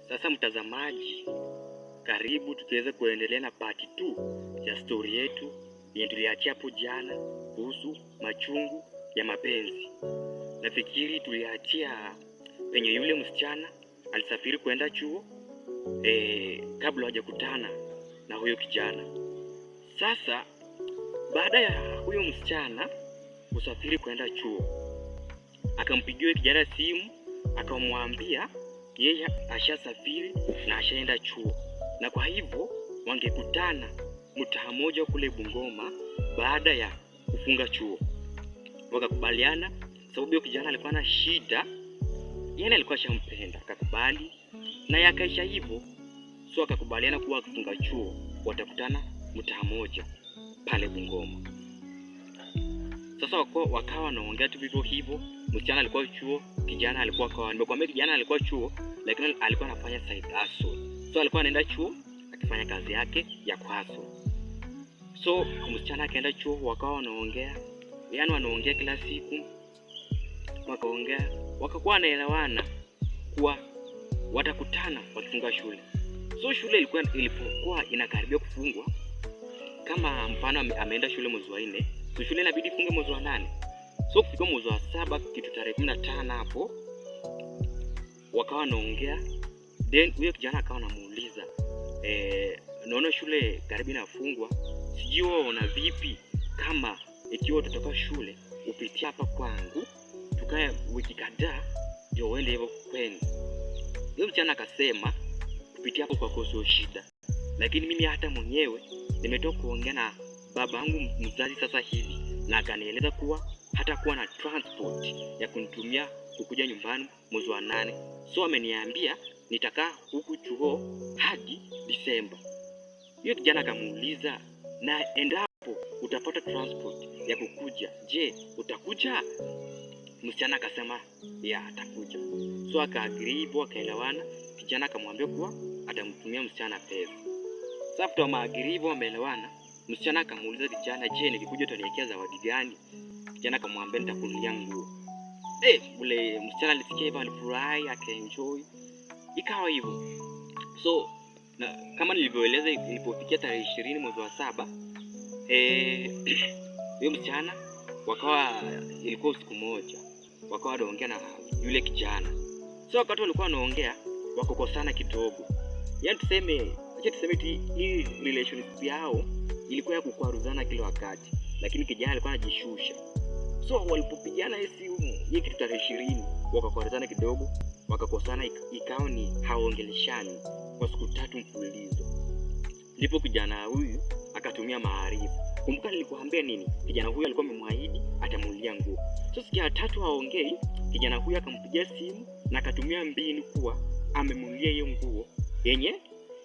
Sasa mtazamaji, karibu tukiweza kuendelea na part 2 ya story yetu yenye tuliachia hapo jana kuhusu machungu ya mapenzi. Nafikiri tuliachia penye yule msichana alisafiri kwenda chuo kabla hajakutana na huyo kijana. Sasa baada ya huyo msichana kusafiri kwenda chuo, akampigia kijana simu akamwambia yeye ashasafiri na ashaenda chuo, na kwa hivyo wangekutana mtaa mmoja kule Bungoma baada ya kufunga chuo. Wakakubaliana sababu hiyo kijana alikuwa na shida, yeye alikuwa shampenda, akakubali na yakaisha hivyo. So akakubaliana kuwa kufunga chuo watakutana mtaa mmoja pale Bungoma. Sasa wakawa wanaongea tu vivyo hivyo. Msichana alikuwa chuo, kijana alikuwa kwa, nimekwambia kijana alikuwa chuo lakini alikuwa anafanya side hustle. So alikuwa anaenda chuo akifanya kazi yake ya hustle. So msichana akaenda chuo, wakawa wanaongea, yaani wanaongea kila siku, wakaongea, wakakuwa wanaelewana kuwa watakutana wakifunga shule. So shule ilipokuwa inakaribia kufungwa, kama mfano ameenda shule mwezi wa 4, so shule inabidi ifunge mwezi wa 8. So kufika mwezi wa 7 kitu tarehe 15 hapo wakawa wanaongea. Then huyo kijana akawa anamuuliza, naona shule karibu inafungwa, sijui waona vipi kama ikiwa tutatoka shule upitie hapa kwangu tukae wiki kadhaa ndio uende hivyo kwenu. Huyo kijana akasema kupitia hapo kwa koso shida, lakini mimi hata mwenyewe nimetoka kuongea na babangu mzazi sasa hivi na akanieleza kuwa hata kuwa na transport ya kunitumia kukuja nyumbani mwezi wa 8. So ameniambia nitakaa huku chuo hadi Disemba. Hiyo kijana akamuuliza, na endapo utapata transport ya kukuja, je, utakuja? Msichana akasema ya atakuja. So akaagree, akaelewana. Kijana akamwambia kuwa atamtumia msichana pesa. Sasa after maagree wameelewana, msichana akamuuliza kijana, je, nikikuja utaniwekea zawadi gani? Kijana akamwambia nitakununulia nguo. Ule msichana alisikia hivyo, alifurahi, akaenjoy. Ikawa hivyo. So kama nilivyoeleza, ilipofikia tarehe 20 mwezi wa 7, huyo msichana wakawa, ilikuwa usiku moja, wakawa wanaongea na yule kijana. So wakati walikuwa wanaongea wakakosana kidogo. Yaani tuseme hii relationship yao ilikuwa ya kukwaruzana kila wakati, lakini kijana alikuwa anajishusha. So walipopigana hii kitu tarehe 20 wakakwaruzana kidogo, wakakosana, ikawa ni haongeleshani kwa siku 3 mfululizo. Ndipo kijana huyu akatumia maarifa. Kumbuka nilikuambia nini? Kijana huyu alikuwa amemwahidi atamulia nguo. So siku ya 3 haongei, kijana huyu akampigia simu na akatumia mbinu kuwa amemulia hiyo nguo yenye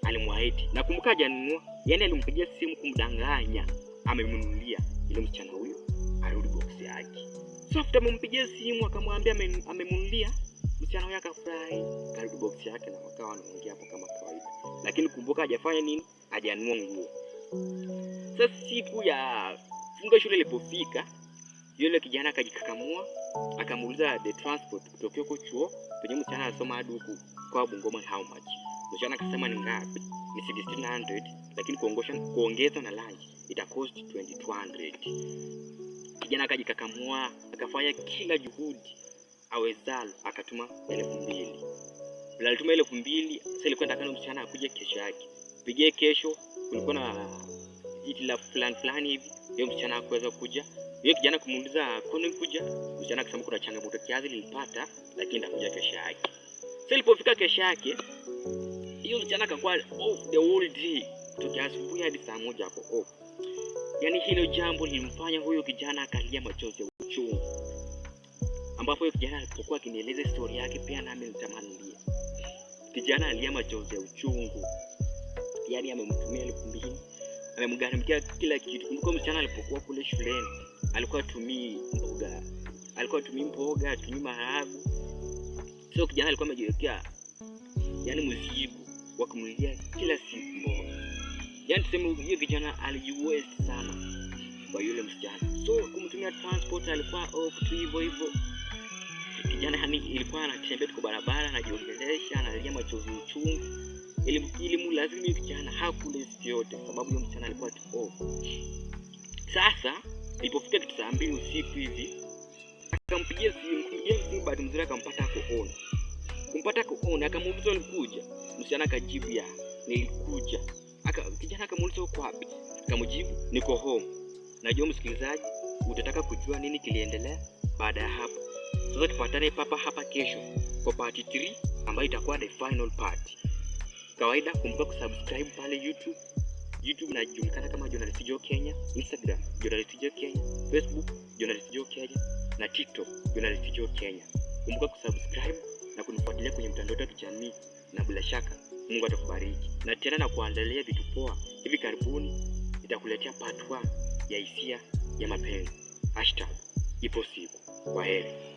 alimwahidi. Na kumbuka hajanunua, yaani alimpigia simu kumdanganya amemnunulia ile msichana huyu arudi box yake. So after amempigia simu akamwambia amemnunulia, msichana huyu akafurahi, karudi box yake na wakawa wanaongea hapo kama kawaida. Lakini kumbuka hajafanya nini? Hajanunua nguo. Sasa siku ya funga shule ilipofika, yule kijana akajikakamua, akamuuliza the transport kutoka huko chuo penye msichana anasoma hadi huku kwa Bungoma how much. Msichana akasema ni ngapi? Ni 1600, lakini kuongeza na lunch ita cost 2200. Kijana akajikakamua, akafanya kila juhudi awezalo, akatuma 2000. Bila alituma 2000, sasa ilikuwa nataka msichana akuje kesho yake. Pigie kesho, kulikuwa na ila fulani hivi, yeye msichana hakuweza kuja. Yeye kijana kumuuliza kwani kuja, msichana akasema kuna changamoto kiasi nilipata, lakini ndakuja kesho yake. Sasa ilipofika kesho yake, hiyo msichana akakuwa off the whole day, kutoka asubuhi hadi saa 1 hapo off. Yaani hilo jambo lilimfanya huyo kijana akalia machozi ya uchungu. Ambapo huyo kijana alipokuwa akinieleza story yake pia nami nitamalilia. Kijana alia machozi ya uchungu. Yaani amemtumia 2000, amemgharamikia kila kitu. Kumbuka msichana alipokuwa kule shuleni alikuwa atumii mboga, atumii maharagwe. So kijana alikuwa amejiwekea yaani mzigo wa kumlia kila siku mboga. Yaani tuseme hiyo kijana alijiwaste sana kwa yule msichana. So kumtumia transport alikuwa off tu hivyo. kijana hani ilikuwa anatembea kwa barabara anajiongelesha, analia machozi uchungu. Elimu lazima kijana hakule yote sababu yule msichana alikuwa tu off. Sasa ilipofika kitu saa 2 usiku hivi akampigia simu bahati nzuri akampata on. Kumpata on akamuuliza ulikuja? Msichana akajibu ya nilikuja. Kijana akamuuliza uko wapi? Akamjibu niko home. Najua msikilizaji utataka kujua nini kiliendelea baada ya hapo. Sasa tupatane hapa kesho kwa part 3 ambayo itakuwa the final part. Kawaida kumbuka kusubscribe pale YouTube. YouTube inajulikana kama Journalist Joe Kenya, Instagram Journalist Joe Kenya, Facebook Journalist Joe Kenya na TikTok Journalist Joe Kenya. Kumbuka kusubscribe na kunifuatilia kwenye mtandao wa kijamii na bila shaka Mungu atakubariki. Na tena na kuandalia vitu poa. Hivi karibuni nitakuletea part 1 ya hisia ya mapenzi. #ipo siku. Kwaheri.